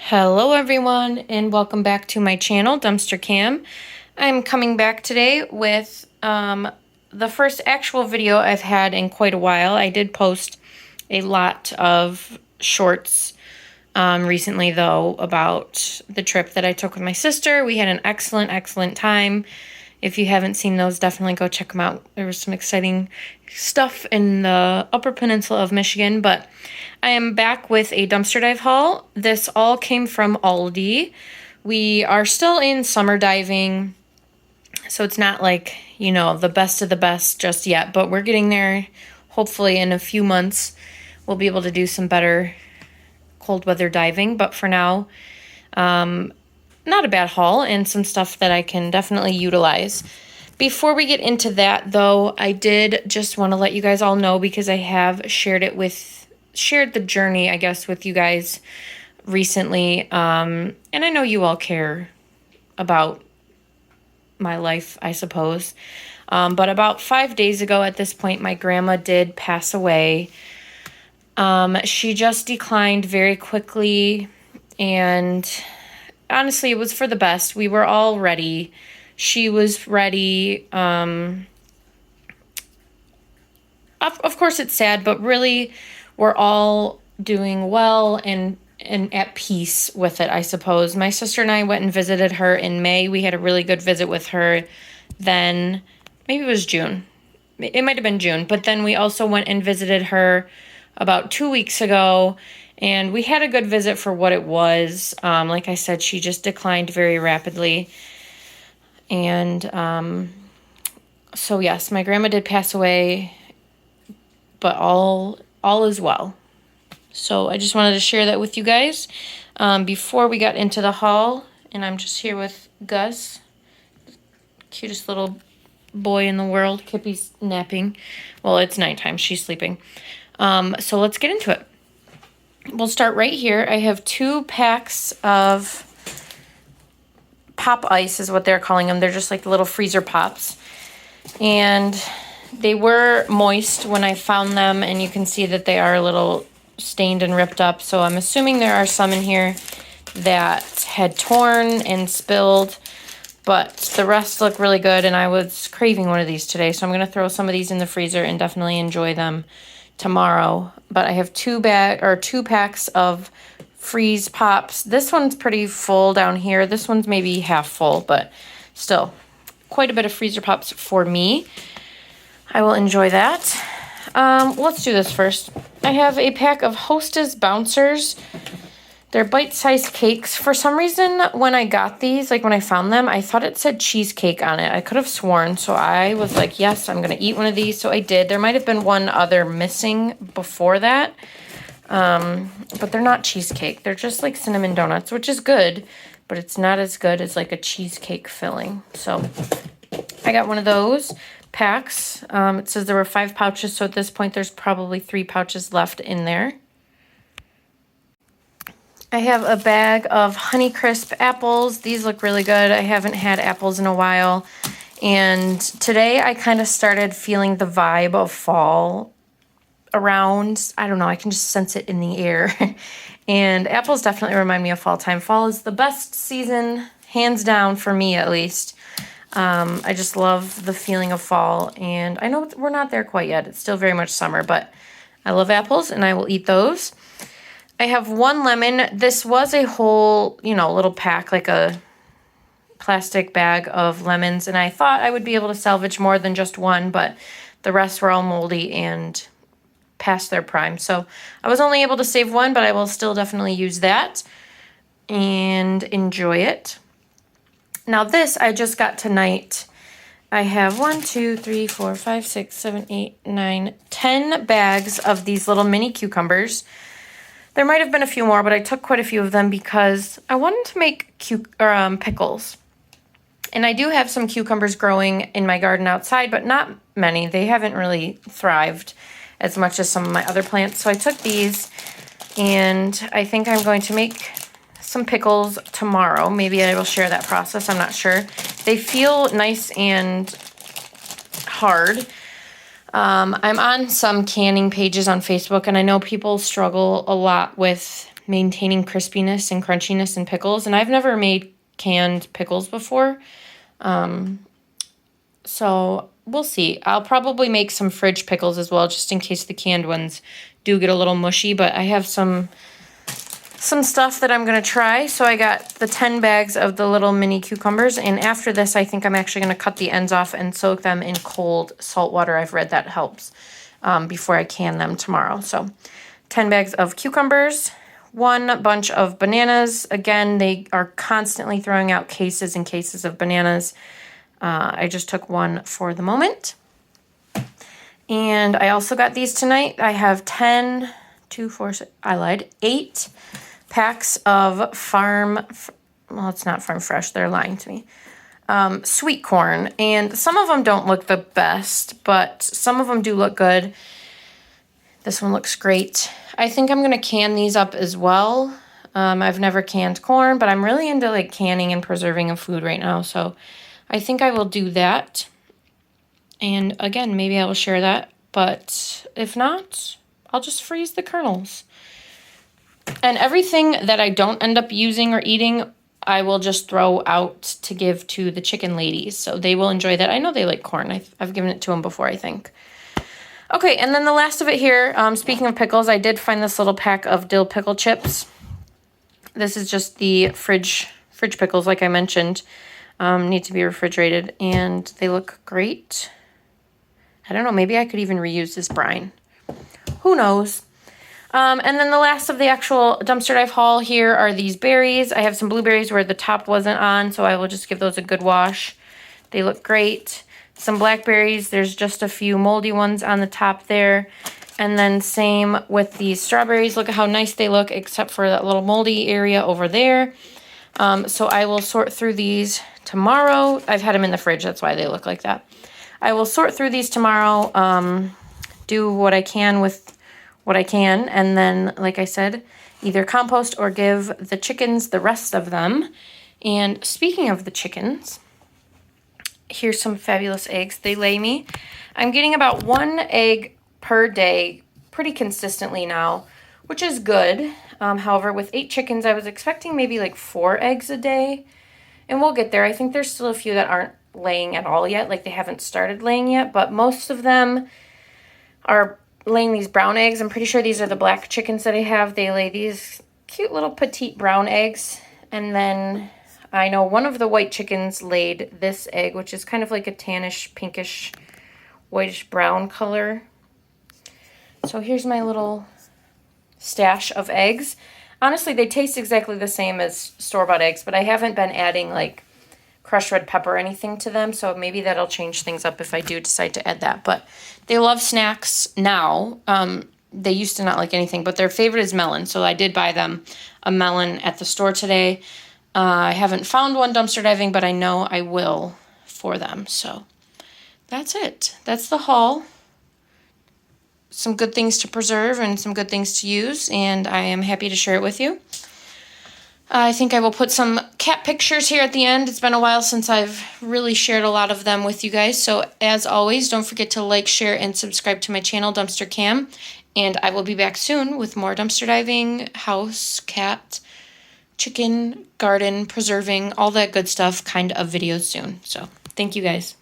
Hello everyone and welcome back to my channel, Dumpster Cam. I'm coming back today with the first actual video I've had in quite a while. I did post a lot of shorts recently though about the trip that I took with my sister. We had an excellent time. If you haven't seen those, definitely go check them out. There was some exciting stuff in the Upper Peninsula of Michigan, but I am back with a dumpster dive haul. This all came from Aldi. We are still in summer diving, so it's not like, you know, the best of the best just yet, but we're getting there. Hopefully in a few months, we'll be able to do some better cold weather diving, but for now, not a bad haul and some stuff that I can definitely utilize. Before we get into that though, I did just want to let you guys all know, because I have shared the journey, I guess, with you guys recently. And I know you all care about my life, I suppose. But about 5 days ago at this point, my grandma did pass away. She just declined very quickly, and honestly, it was for the best. We were all ready. She was ready. Of course, it's sad, but really, we're all doing well and at peace with it, I suppose. My sister and I went and visited her in May. We had a really good visit with her then. Maybe it was June. It might have been June. But then we also went and visited her about 2 weeks ago, and we had a good visit for what it was. Like I said, she just declined very rapidly. And so yes, my grandma did pass away, but all is well. So I just wanted to share that with you guys before we got into the haul. And I'm just here with Gus, cutest little boy in the world. Kippy's napping. Well, it's nighttime. She's sleeping. So let's get into it. We'll start right here. I have 2 packs of pop ice is what they're calling them. They're just like little freezer pops. And they were moist when I found them, and you can see that they are a little stained and ripped up. So I'm assuming there are some in here that had torn and spilled, but the rest look really good, and I was craving one of these today. So I'm going to throw some of these in the freezer and definitely enjoy them tomorrow. But I have 2 packs of freeze pops. This one's pretty full down here. This one's maybe half full, but still quite a bit of freezer pops for me. I will enjoy that. Let's do this first. I have a pack of Hostess Bouncers. They're bite-sized cakes. For some reason, when I got these, like when I found them, I thought it said cheesecake on it. I could have sworn, so I was like, yes, I'm going to eat one of these. So I did. There might have been one other missing before that, but they're not cheesecake. They're just like cinnamon donuts, which is good, but it's not as good as like a cheesecake filling. So I got one of those packs. It says there were 5 pouches, so at this point there's probably 3 pouches left in there. I have a bag of Honeycrisp apples. These look really good. I haven't had apples in a while, and today I kind of started feeling the vibe of fall around. I don't know, I can just sense it in the air. And apples definitely remind me of fall time. Fall is the best season, hands down, for me at least. I just love the feeling of fall, and I know we're not there quite yet. It's still very much summer, but I love apples, and I will eat those. I have 1 lemon. This was a whole, little pack, like a plastic bag of lemons, and I thought I would be able to salvage more than just 1, but the rest were all moldy and past their prime. So I was only able to save 1, but I will still definitely use that and enjoy it. Now this I just got tonight. I have 1, 2, 3, 4, 5, 6, 7, 8, 9, 10 bags of these little mini cucumbers. There might have been a few more, but I took quite a few of them because I wanted to make pickles. And I do have some cucumbers growing in my garden outside, but not many. They haven't really thrived as much as some of my other plants. So I took these, and I think I'm going to make some pickles tomorrow. Maybe I will share that process. I'm not sure. They feel nice and hard. I'm on some canning pages on Facebook, and I know people struggle a lot with maintaining crispiness and crunchiness in pickles. And I've never made canned pickles before. So we'll see. I'll probably make some fridge pickles as well, just in case the canned ones do get a little mushy. But I have some stuff that I'm going to try. So I got the 10 bags of the little mini cucumbers. And after this, I think I'm actually going to cut the ends off and soak them in cold salt water. I've read that helps before I can them tomorrow. So 10 bags of cucumbers, 1 bunch of bananas. Again, they are constantly throwing out cases and cases of bananas. I just took 1 for the moment. And I also got these tonight. I have 8 packs of well, it's not farm fresh. They're lying to me. Sweet corn. And some of them don't look the best, but some of them do look good. This one looks great. I think I'm going to can these up as well. I've never canned corn, but I'm really into like canning and preserving of food right now. So I think I will do that. And again, maybe I will share that. But if not, I'll just freeze the kernels. And everything that I don't end up using or eating, I will just throw out to give to the chicken ladies. So they will enjoy that. I know they like corn. I've given it to them before, I think. Okay, and then the last of it here, speaking of pickles, I did find this little pack of dill pickle chips. This is just the fridge pickles, like I mentioned. Need to be refrigerated, and they look great. I don't know, maybe I could even reuse this brine. Who knows? And then the last of the actual dumpster dive haul here are these berries. I have some blueberries where the top wasn't on, so I will just give those a good wash. They look great. Some blackberries, there's just a few moldy ones on the top there. And then same with these strawberries. Look at how nice they look, except for that little moldy area over there. So I will sort through these tomorrow. I've had them in the fridge, that's why they look like that. I will sort through these tomorrow, do what I can with what I can, and then, like I said, either compost or give the chickens the rest of them. And speaking of the chickens, here's some fabulous eggs they lay me. I'm getting about 1 egg per day pretty consistently now, which is good. However, with 8 chickens, I was expecting maybe like 4 eggs a day, and we'll get there. I think there's still a few that aren't laying at all yet, like they haven't started laying yet, but most of them are laying these brown eggs. I'm pretty sure these are the black chickens that I have. They lay these cute little petite brown eggs, and then I know one of the white chickens laid this egg, which is kind of like a tannish, pinkish, whitish brown color. So here's my little stash of eggs. Honestly, they taste exactly the same as store-bought eggs, but I haven't been adding like crushed red pepper or anything to them, so maybe that'll change things up if I do decide to add that. But they love snacks now. They used to not like anything, but their favorite is melon, so I did buy them a melon at the store today. I haven't found one dumpster diving, but I know I will for them. So that's it. That's the haul. Some good things to preserve and some good things to use, and I am happy to share it with you. I think I will put some cat pictures here at the end. It's been a while since I've really shared a lot of them with you guys. So as always, don't forget to like, share, and subscribe to my channel, Dumpster Cam. And I will be back soon with more dumpster diving, house, cat, chicken, garden, preserving, all that good stuff kind of videos soon. So thank you guys.